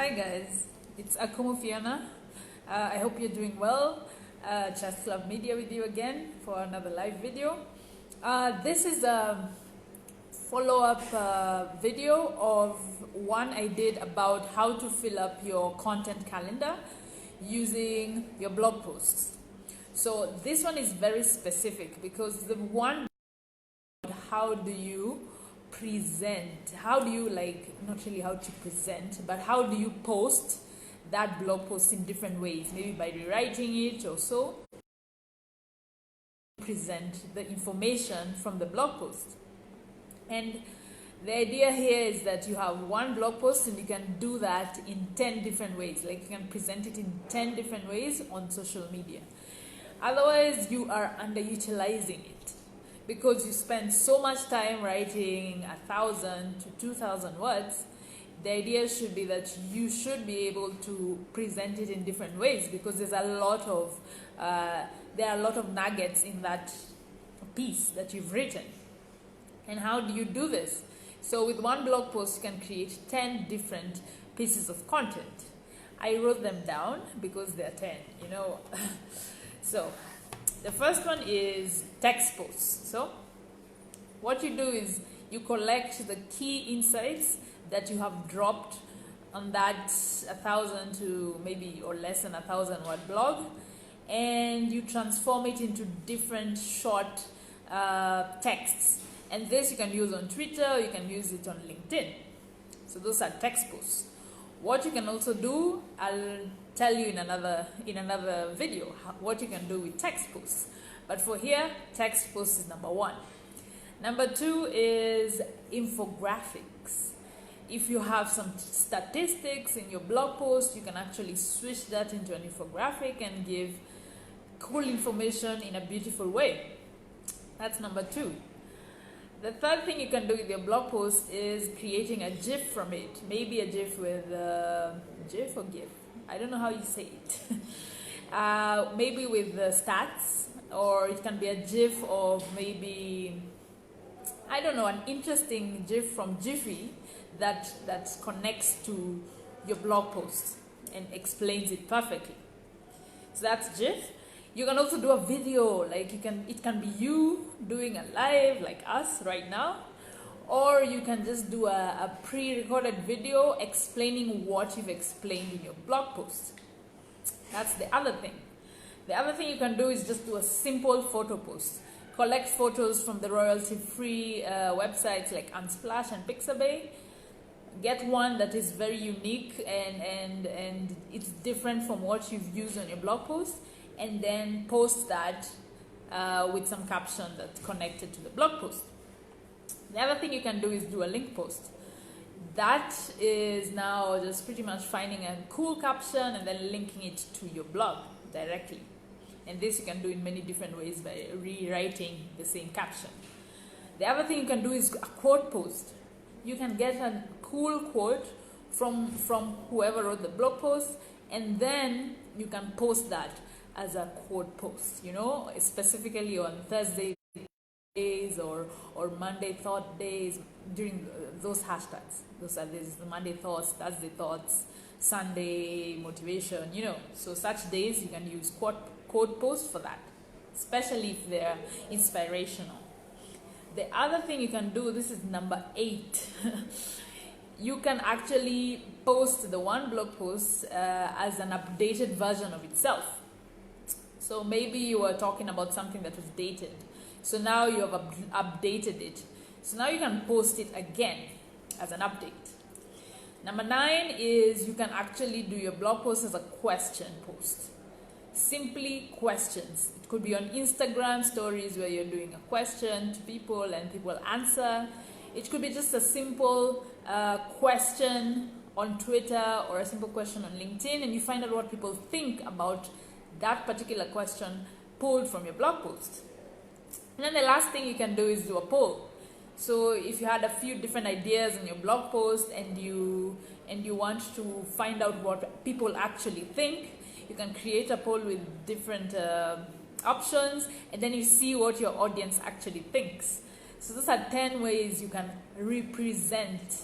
Hi guys, it's Akumu Fiona. I hope you're doing well. Just Love Media with you again for another live video. This is a follow-up video of one I did about how to fill up your content calendar using your blog posts. So this one is very specific because the one, how do you present, how do you not really how to present, but how do you post that blog post in different ways, maybe by rewriting it or so, present the information from the blog post. And the idea here is that you have one blog post and you can do that in 10 different ways, like you can present it in 10 different ways on social media. Otherwise you are underutilizing it, because you spend so much time writing 1,000 to 2,000 words. The idea should be that you should be able to present it in different ways, because there are a lot of nuggets in that piece that you've written. And how do you do this? So with one blog post you can create 10 different pieces of content. I wrote them down because they're 10, So the first one is text posts. So what you do is you collect the key insights that you have dropped on that 1,000 to maybe or less than 1,000 word blog, and you transform it into different short texts. And this you can use on Twitter, you can use it on LinkedIn. So those are text posts. What you can also do, I'll tell you in another video what you can do with text posts. But for here, text posts is number one. Number two is infographics. If you have some statistics in your blog post, you can actually switch that into an infographic and give cool information in a beautiful way. That's number two. The third thing you can do with your blog post is creating a GIF from it. Maybe a GIF with GIF or GIF. I don't know how you say it. Maybe with the stats, or it can be a GIF of maybe, I don't know, an interesting GIF from Jiffy that connects to your blog post and explains it perfectly. So that's GIF. You can also do a video, it can be you doing a live like us right now, or you can just do a pre-recorded video explaining what you've explained in your blog post. That's the other thing. The other thing you can do is just do a simple photo post. Collect photos from the royalty-free websites like Unsplash and Pixabay. Get one that is very unique and it's different from what you've used on your blog post, and then post that with some caption that's connected to the blog post. The other thing you can do is do a link post. That is now just pretty much finding a cool caption and then linking it to your blog directly. And this you can do in many different ways by rewriting the same caption. The other thing you can do is a quote post. You can get a cool quote from whoever wrote the blog post, and then you can post that as a quote post, specifically on Thursday days or Monday thought days, during those hashtags. Those are the Monday thoughts, Thursday thoughts, Sunday motivation, So such days you can use quote posts for that, especially if they're inspirational. The other thing you can do, this is number 8. You can actually post the one blog post as an updated version of itself. So maybe you were talking about something that was dated. So now you have updated it. So now you can post it again as an update. Number 9 is you can actually do your blog post as a question post. Simply questions. It could be on Instagram stories where you're doing a question to people and people answer. It could be just a simple question on Twitter or a simple question on LinkedIn, and you find out what people think about that particular question pulled from your blog post. And then the last thing you can do is do a poll. So if you had a few different ideas in your blog post and you want to find out what people actually think, you can create a poll with different options, and then you see what your audience actually thinks. So those are 10 ways you can represent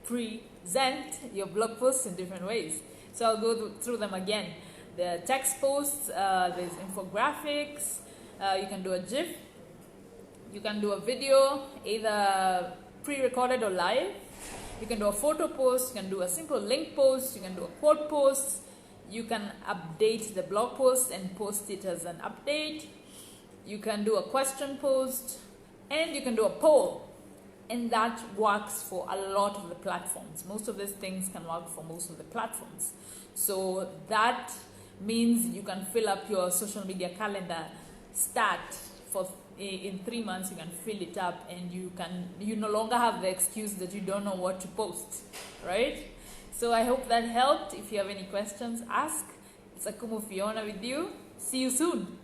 present your blog posts in different ways. So I'll go through them again. The text posts, there's infographics, you can do a GIF, you can do a video, either pre-recorded or live. You can do a photo post, you can do a simple link post, you can do a quote post, you can update the blog post and post it as an update. You can do a question post, and you can do a poll. And that works for a lot of the platforms. Most of these things can work for most of the platforms. So that means you can fill up your social media calendar in 3 months. You can fill it up, and you no longer have the excuse that you don't know what to post, right? So I hope that helped. If you have any questions, ask. It's Akumu Fiona with you. See you soon.